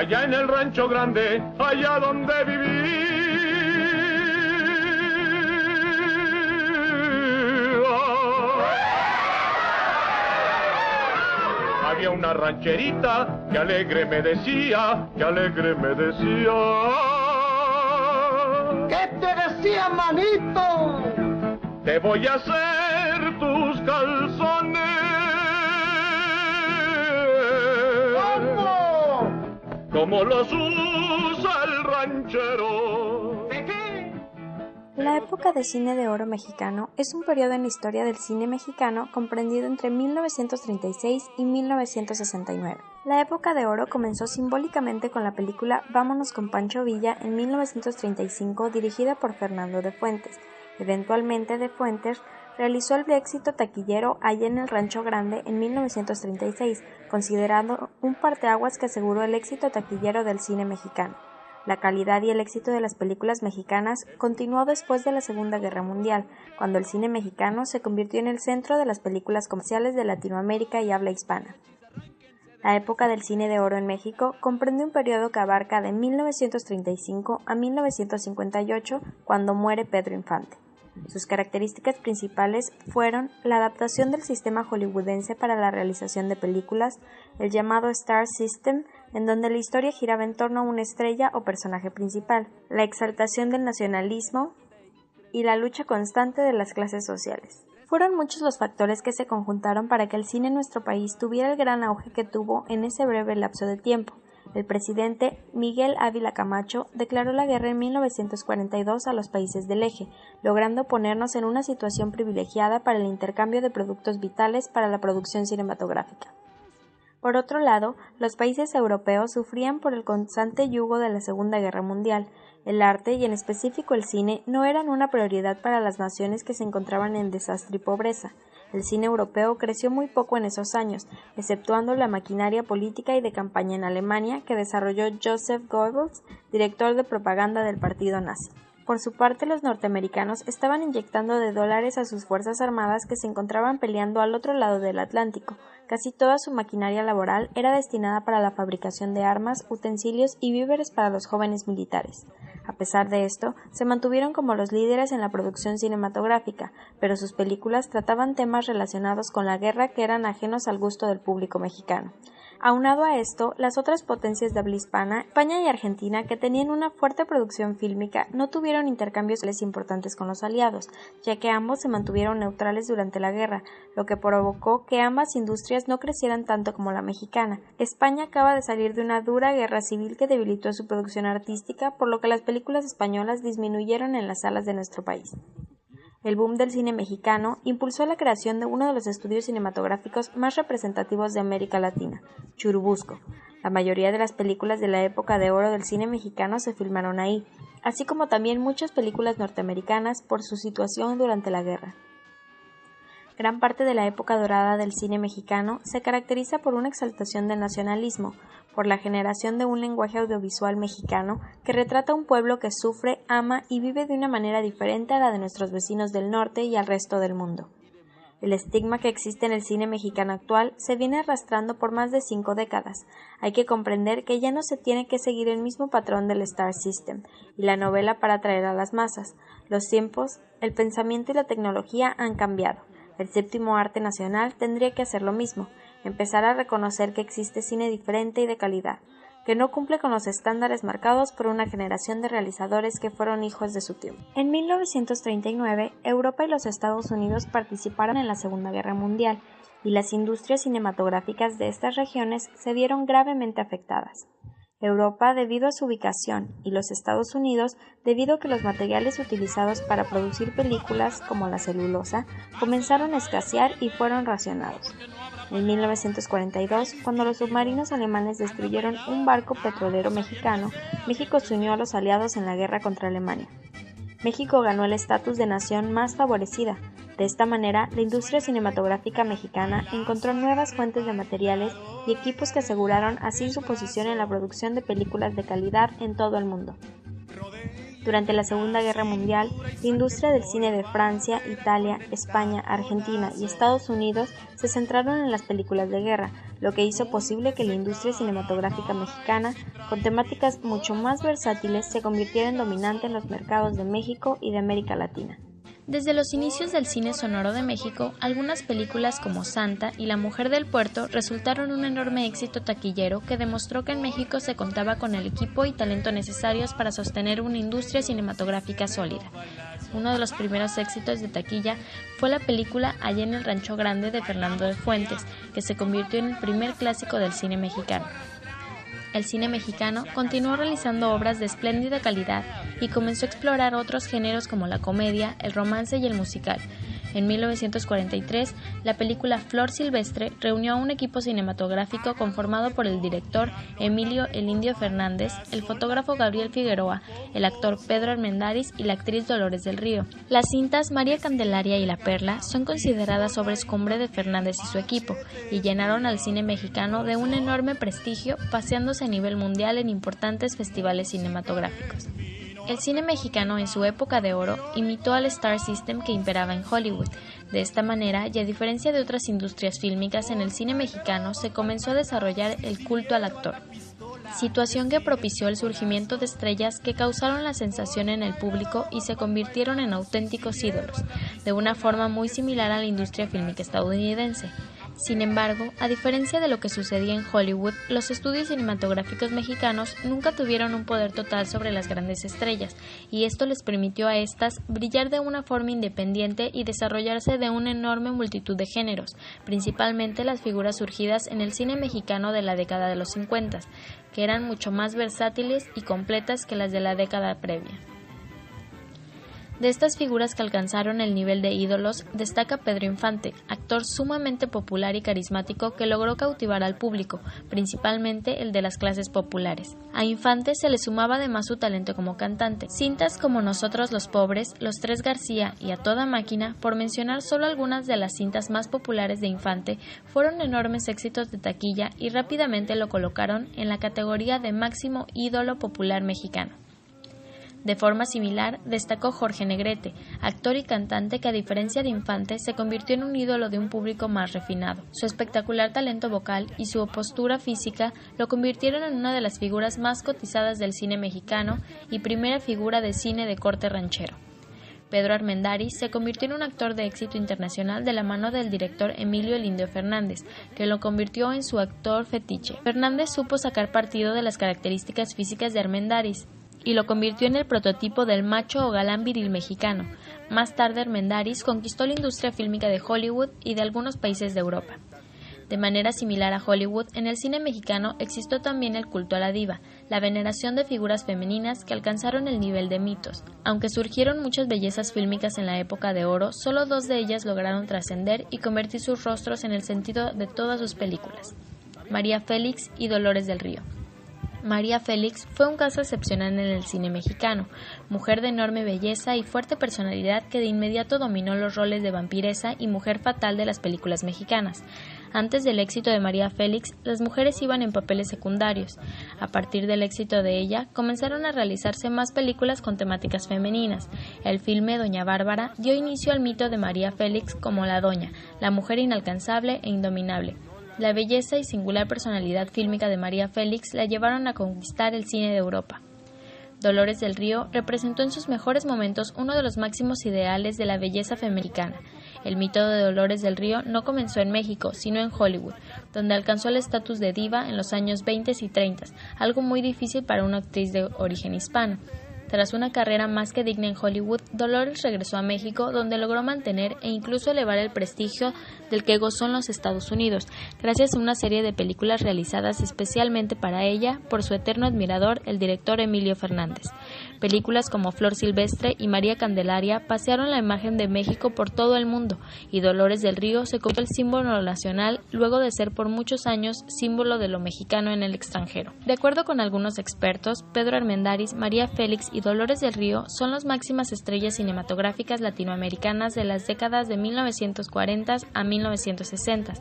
allá en el Rancho Grande, allá donde viví. Había una rancherita que alegre me decía, ¿Qué te decía, manito? Te voy a hacer tus calzones. ¿Cómo? Como los usa el ranchero. ¿De qué? La época de cine de oro mexicano es un periodo en la historia del cine mexicano comprendido entre 1936 y 1969. La época de oro comenzó simbólicamente con la película Vámonos con Pancho Villa en 1935, dirigida por Fernando de Fuentes. Eventualmente, de Fuentes realizó el éxito taquillero Allá en el Rancho Grande en 1936, considerado un parteaguas que aseguró el éxito taquillero del cine mexicano. La calidad y el éxito de las películas mexicanas continuó después de la Segunda Guerra Mundial, cuando el cine mexicano se convirtió en el centro de las películas comerciales de Latinoamérica y habla hispana. La época del cine de oro en México comprende un periodo que abarca de 1935 a 1958, cuando muere Pedro Infante. Sus características principales fueron la adaptación del sistema hollywoodense para la realización de películas, el llamado Star System, en donde la historia giraba en torno a una estrella o personaje principal, la exaltación del nacionalismo y la lucha constante de las clases sociales. Fueron muchos los factores que se conjuntaron para que el cine en nuestro país tuviera el gran auge que tuvo en ese breve lapso de tiempo. El presidente Miguel Ávila Camacho declaró la guerra en 1942 a los países del eje, logrando ponernos en una situación privilegiada para el intercambio de productos vitales para la producción cinematográfica. Por otro lado, los países europeos sufrían por el constante yugo de la Segunda Guerra Mundial. El arte, y en específico el cine, no eran una prioridad para las naciones que se encontraban en desastre y pobreza. El cine europeo creció muy poco en esos años, exceptuando la maquinaria política y de campaña en Alemania que desarrolló Joseph Goebbels, director de propaganda del partido nazi. Por su parte, los norteamericanos estaban inyectando de dólares a sus fuerzas armadas que se encontraban peleando al otro lado del Atlántico. Casi toda su maquinaria laboral era destinada para la fabricación de armas, utensilios y víveres para los jóvenes militares. A pesar de esto, se mantuvieron como los líderes en la producción cinematográfica, pero sus películas trataban temas relacionados con la guerra que eran ajenos al gusto del público mexicano. Aunado a esto, las otras potencias de habla hispana, España y Argentina, que tenían una fuerte producción fílmica, no tuvieron intercambios importantes con los aliados, ya que ambos se mantuvieron neutrales durante la guerra, lo que provocó que ambas industrias no crecieran tanto como la mexicana. España acaba de salir de una dura guerra civil que debilitó su producción artística, por lo que las películas españolas disminuyeron en las salas de nuestro país. El boom del cine mexicano impulsó la creación de uno de los estudios cinematográficos más representativos de América Latina, Churubusco. La mayoría de las películas de la época de oro del cine mexicano se filmaron ahí, así como también muchas películas norteamericanas por su situación durante la guerra. Gran parte de la época dorada del cine mexicano se caracteriza por una exaltación del nacionalismo, por la generación de un lenguaje audiovisual mexicano que retrata un pueblo que sufre, ama y vive de una manera diferente a la de nuestros vecinos del norte y al resto del mundo. El estigma que existe en el cine mexicano actual se viene arrastrando por más de 5 décadas. Hay que comprender que ya no se tiene que seguir el mismo patrón del Star System y la novela para atraer a las masas. Los tiempos, el pensamiento y la tecnología han cambiado. El séptimo arte nacional tendría que hacer lo mismo, empezar a reconocer que existe cine diferente y de calidad, que no cumple con los estándares marcados por una generación de realizadores que fueron hijos de su tiempo. En 1939, Europa y los Estados Unidos participaron en la Segunda Guerra Mundial y las industrias cinematográficas de estas regiones se vieron gravemente afectadas. Europa debido a su ubicación y los Estados Unidos debido a que los materiales utilizados para producir películas como la celulosa comenzaron a escasear y fueron racionados. En 1942, cuando los submarinos alemanes destruyeron un barco petrolero mexicano, México se unió a los aliados en la guerra contra Alemania. México ganó el estatus de nación más favorecida. De esta manera, la industria cinematográfica mexicana encontró nuevas fuentes de materiales y equipos que aseguraron así su posición en la producción de películas de calidad en todo el mundo. Durante la Segunda Guerra Mundial, la industria del cine de Francia, Italia, España, Argentina y Estados Unidos se centraron en las películas de guerra, lo que hizo posible que la industria cinematográfica mexicana, con temáticas mucho más versátiles, se convirtiera en dominante en los mercados de México y de América Latina. Desde los inicios del cine sonoro de México, algunas películas como Santa y La Mujer del Puerto resultaron un enorme éxito taquillero que demostró que en México se contaba con el equipo y talento necesarios para sostener una industria cinematográfica sólida. Uno de los primeros éxitos de taquilla fue la película Allá en el Rancho Grande de Fernando de Fuentes, que se convirtió en el primer clásico del cine mexicano. El cine mexicano continuó realizando obras de espléndida calidad y comenzó a explorar otros géneros como la comedia, el romance y el musical. En 1943, la película Flor Silvestre reunió a un equipo cinematográfico conformado por el director Emilio "El Indio" Fernández, el fotógrafo Gabriel Figueroa, el actor Pedro Armendáriz y la actriz Dolores del Río. Las cintas María Candelaria y La Perla son consideradas obras cumbre de Fernández y su equipo, y llenaron al cine mexicano de un enorme prestigio, paseándose a nivel mundial en importantes festivales cinematográficos. El cine mexicano en su época de oro imitó al Star System que imperaba en Hollywood. De esta manera, y a diferencia de otras industrias fílmicas, en el cine mexicano se comenzó a desarrollar el culto al actor, situación que propició el surgimiento de estrellas que causaron la sensación en el público y se convirtieron en auténticos ídolos, de una forma muy similar a la industria fílmica estadounidense. Sin embargo, a diferencia de lo que sucedía en Hollywood, los estudios cinematográficos mexicanos nunca tuvieron un poder total sobre las grandes estrellas, y esto les permitió a estas brillar de una forma independiente y desarrollarse de una enorme multitud de géneros, principalmente las figuras surgidas en el cine mexicano de la década de los 50, que eran mucho más versátiles y completas que las de la década previa. De estas figuras que alcanzaron el nivel de ídolos, destaca Pedro Infante, actor sumamente popular y carismático que logró cautivar al público, principalmente el de las clases populares. A Infante se le sumaba además su talento como cantante. Cintas como Nosotros los Pobres, Los Tres García y A Toda Máquina, por mencionar solo algunas de las cintas más populares de Infante, fueron enormes éxitos de taquilla y rápidamente lo colocaron en la categoría de máximo ídolo popular mexicano. De forma similar, destacó Jorge Negrete, actor y cantante que a diferencia de Infante se convirtió en un ídolo de un público más refinado. Su espectacular talento vocal y su postura física lo convirtieron en una de las figuras más cotizadas del cine mexicano y primera figura de cine de corte ranchero. Pedro Armendáriz se convirtió en un actor de éxito internacional de la mano del director Emilio "El Indio" Fernández, que lo convirtió en su actor fetiche. Fernández supo sacar partido de las características físicas de Armendáriz y lo convirtió en el prototipo del macho o galán viril mexicano. Más tarde, Armendáriz conquistó la industria fílmica de Hollywood y de algunos países de Europa. De manera similar a Hollywood, en el cine mexicano existió también el culto a la diva, la veneración de figuras femeninas que alcanzaron el nivel de mitos. Aunque surgieron muchas bellezas fílmicas en la época de oro, solo dos de ellas lograron trascender y convertir sus rostros en el sentido de todas sus películas: María Félix y Dolores del Río. María Félix fue un caso excepcional en el cine mexicano, mujer de enorme belleza y fuerte personalidad que de inmediato dominó los roles de vampiresa y mujer fatal de las películas mexicanas. Antes del éxito de María Félix, las mujeres iban en papeles secundarios. A partir del éxito de ella, comenzaron a realizarse más películas con temáticas femeninas. El filme Doña Bárbara dio inicio al mito de María Félix como la Doña, la mujer inalcanzable e indominable. La belleza y singular personalidad fílmica de María Félix la llevaron a conquistar el cine de Europa. Dolores del Río representó en sus mejores momentos uno de los máximos ideales de la belleza femenina. El mito de Dolores del Río no comenzó en México, sino en Hollywood, donde alcanzó el estatus de diva en los años 20 y 30, algo muy difícil para una actriz de origen hispano. Tras una carrera más que digna en Hollywood, Dolores regresó a México, donde logró mantener e incluso elevar el prestigio del que gozó en los Estados Unidos, gracias a una serie de películas realizadas especialmente para ella por su eterno admirador, el director Emilio Fernández. Películas como Flor Silvestre y María Candelaria pasearon la imagen de México por todo el mundo, y Dolores del Río se convirtió en el símbolo nacional luego de ser por muchos años símbolo de lo mexicano en el extranjero. De acuerdo con algunos expertos, Pedro Armendáriz, María Félix y Dolores del Río son las máximas estrellas cinematográficas latinoamericanas de las décadas de 1940 a 1960.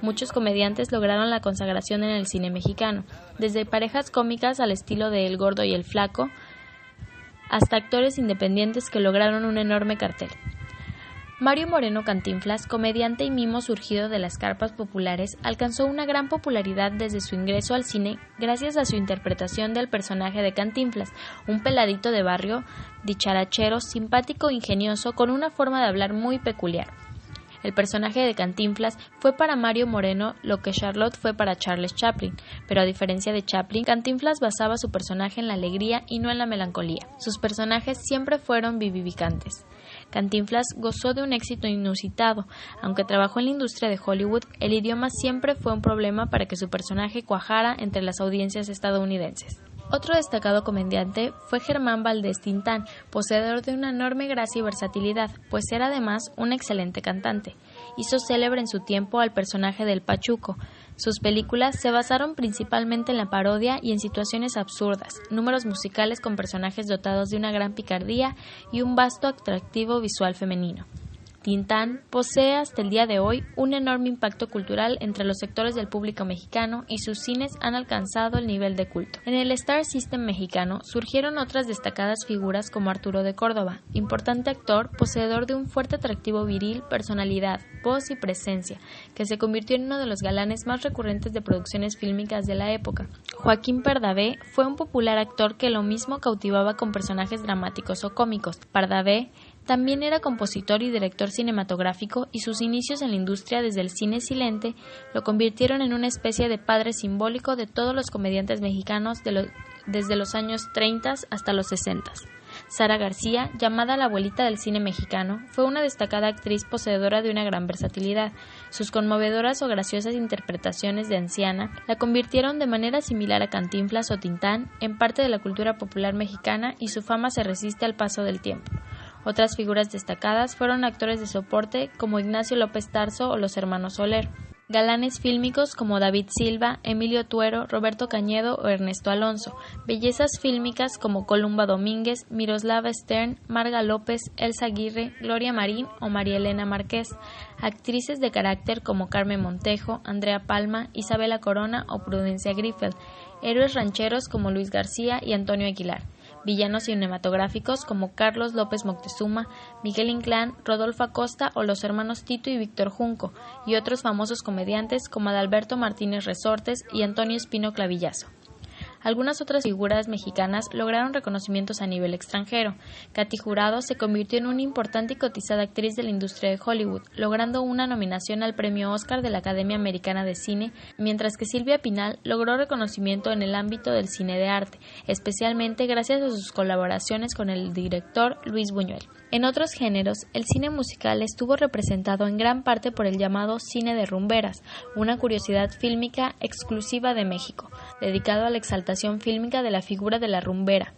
Muchos comediantes lograron la consagración en el cine mexicano, desde parejas cómicas al estilo de El Gordo y el Flaco, hasta actores independientes que lograron un enorme cartel. Mario Moreno Cantinflas, comediante y mimo surgido de las carpas populares, alcanzó una gran popularidad desde su ingreso al cine gracias a su interpretación del personaje de Cantinflas, un peladito de barrio, dicharachero, simpático e ingenioso, con una forma de hablar muy peculiar. El personaje de Cantinflas fue para Mario Moreno lo que Charlotte fue para Charles Chaplin, pero a diferencia de Chaplin, Cantinflas basaba su personaje en la alegría y no en la melancolía. Sus personajes siempre fueron vivificantes. Cantinflas gozó de un éxito inusitado. Aunque trabajó en la industria de Hollywood, el idioma siempre fue un problema para que su personaje cuajara entre las audiencias estadounidenses. Otro destacado comediante fue Germán Valdés Tintán, poseedor de una enorme gracia y versatilidad, pues era además un excelente cantante. Hizo célebre en su tiempo al personaje del Pachuco. Sus películas se basaron principalmente en la parodia y en situaciones absurdas, números musicales con personajes dotados de una gran picardía y un vasto atractivo visual femenino. Tintán posee hasta el día de hoy un enorme impacto cultural entre los sectores del público mexicano y sus cines han alcanzado el nivel de culto. En el Star System mexicano surgieron otras destacadas figuras como Arturo de Córdoba, importante actor, poseedor de un fuerte atractivo viril, personalidad, voz y presencia, que se convirtió en uno de los galanes más recurrentes de producciones fílmicas de la época. Joaquín Pardavé fue un popular actor que lo mismo cautivaba con personajes dramáticos o cómicos. Pardavé también era compositor y director cinematográfico y sus inicios en la industria desde el cine silente lo convirtieron en una especie de padre simbólico de todos los comediantes mexicanos desde los años 30 hasta los 60. Sara García, llamada la abuelita del cine mexicano, fue una destacada actriz poseedora de una gran versatilidad. Sus conmovedoras o graciosas interpretaciones de anciana la convirtieron de manera similar a Cantinflas o Tintán en parte de la cultura popular mexicana y su fama se resiste al paso del tiempo. Otras figuras destacadas fueron actores de soporte como Ignacio López Tarso o los hermanos Soler, galanes fílmicos como David Silva, Emilio Tuero, Roberto Cañedo o Ernesto Alonso, bellezas fílmicas como Columba Domínguez, Miroslava Stern, Marga López, Elsa Aguirre, Gloria Marín o María Elena Márquez, actrices de carácter como Carmen Montejo, Andrea Palma, Isabela Corona o Prudencia Griffith, héroes rancheros como Luis García y Antonio Aguilar, villanos cinematográficos como Carlos López Moctezuma, Miguel Inclán, Rodolfo Acosta o los hermanos Tito y Víctor Junco, y otros famosos comediantes como Adalberto Martínez Resortes y Antonio Espino Clavillazo. Algunas otras figuras mexicanas lograron reconocimientos a nivel extranjero. Katy Jurado se convirtió en una importante y cotizada actriz de la industria de Hollywood, logrando una nominación al Premio Oscar de la Academia Americana de Cine, mientras que Silvia Pinal logró reconocimiento en el ámbito del cine de arte, especialmente gracias a sus colaboraciones con el director Luis Buñuel. En otros géneros, el cine musical estuvo representado en gran parte por el llamado cine de rumberas, una curiosidad fílmica exclusiva de México, dedicado a la exaltación fílmica de la figura de la rumbera.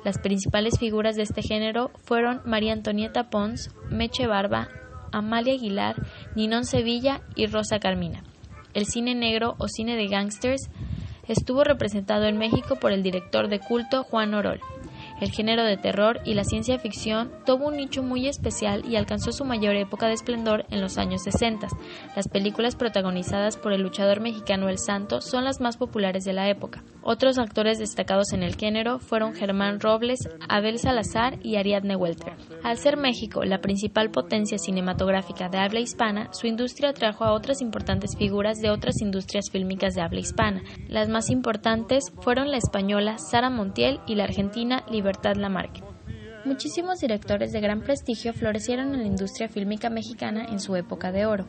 Las principales figuras de este género fueron María Antonieta Pons, Meche Barba, Amalia Aguilar, Ninón Sevilla y Rosa Carmina. El cine negro o cine de gángsters estuvo representado en México por el director de culto Juan Orol. El género de terror y la ciencia ficción tuvo un nicho muy especial y alcanzó su mayor época de esplendor en los años 60. Las películas protagonizadas por el luchador mexicano El Santo son las más populares de la época. Otros actores destacados en el género fueron Germán Robles, Abel Salazar y Ariadne Welter. Al ser México la principal potencia cinematográfica de habla hispana, su industria atrajo a otras importantes figuras de otras industrias fílmicas de habla hispana. Las más importantes fueron la española Sara Montiel y la argentina Libertad Lamarque. Muchísimos directores de gran prestigio florecieron en la industria fílmica mexicana en su época de oro.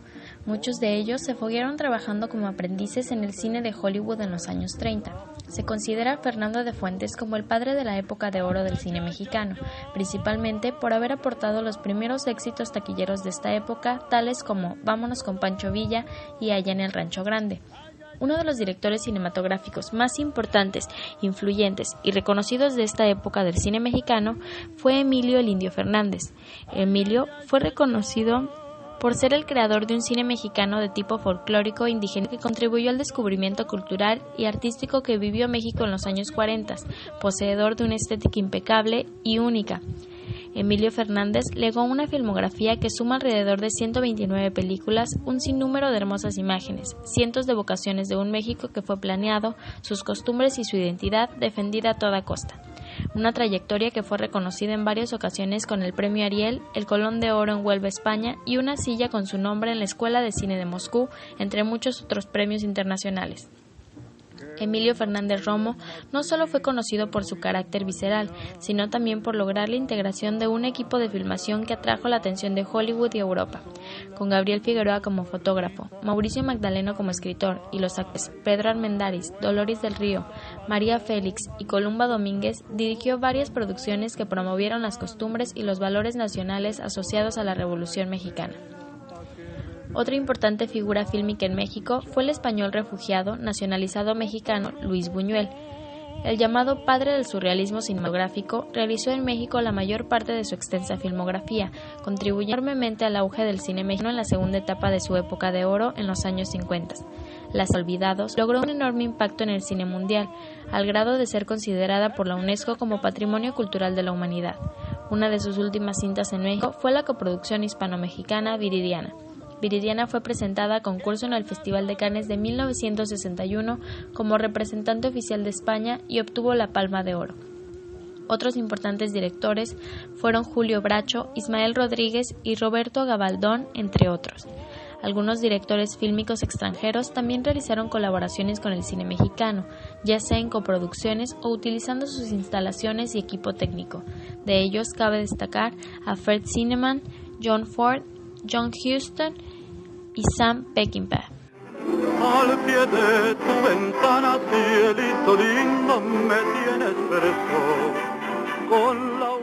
Muchos de ellos se foguearon trabajando como aprendices en el cine de Hollywood en los años 30. Se considera a Fernando de Fuentes como el padre de la época de oro del cine mexicano, principalmente por haber aportado los primeros éxitos taquilleros de esta época, tales como Vámonos con Pancho Villa y Allá en el Rancho Grande. Uno de los directores cinematográficos más importantes, influyentes y reconocidos de esta época del cine mexicano fue Emilio el Indio Fernández. Emilio fue reconocido por ser el creador de un cine mexicano de tipo folclórico indígena que contribuyó al descubrimiento cultural y artístico que vivió México en los años 40, poseedor de una estética impecable y única. Emilio Fernández legó una filmografía que suma alrededor de 129 películas, un sinnúmero de hermosas imágenes, cientos de vocaciones de un México que fue planeado, sus costumbres y su identidad defendida a toda costa. una trayectoria que fue reconocida en varias ocasiones con el Premio Ariel, el Colón de Oro en Huelva, España, y una silla con su nombre en la Escuela de Cine de Moscú, entre muchos otros premios internacionales. Emilio Fernández Romo no solo fue conocido por su carácter visceral, sino también por lograr la integración de un equipo de filmación que atrajo la atención de Hollywood y Europa. Con Gabriel Figueroa como fotógrafo, Mauricio Magdaleno como escritor y los actores Pedro Armendáriz, Dolores del Río, María Félix y Columba Domínguez, dirigió varias producciones que promovieron las costumbres y los valores nacionales asociados a la Revolución Mexicana. Otra importante figura fílmica en México fue el español refugiado, nacionalizado mexicano, Luis Buñuel. El llamado padre del surrealismo cinematográfico, realizó en México la mayor parte de su extensa filmografía, contribuyendo enormemente al auge del cine mexicano en la segunda etapa de su época de oro en los años 50. Las Olvidados logró un enorme impacto en el cine mundial, al grado de ser considerada por la UNESCO como Patrimonio Cultural de la Humanidad. Una de sus últimas cintas en México fue la coproducción hispano-mexicana Viridiana. Viridiana fue presentada a concurso en el Festival de Cannes de 1961 como representante oficial de España y obtuvo la Palma de Oro. Otros importantes directores fueron Julio Bracho, Ismael Rodríguez y Roberto Gabaldón, entre otros. Algunos directores fílmicos extranjeros también realizaron colaboraciones con el cine mexicano, ya sea en coproducciones o utilizando sus instalaciones y equipo técnico. De ellos cabe destacar a Fred Zinnemann, John Ford, John Huston y Sam Peckinpah. Al pie de tu ventana, cielito lindo, me tienes preso con la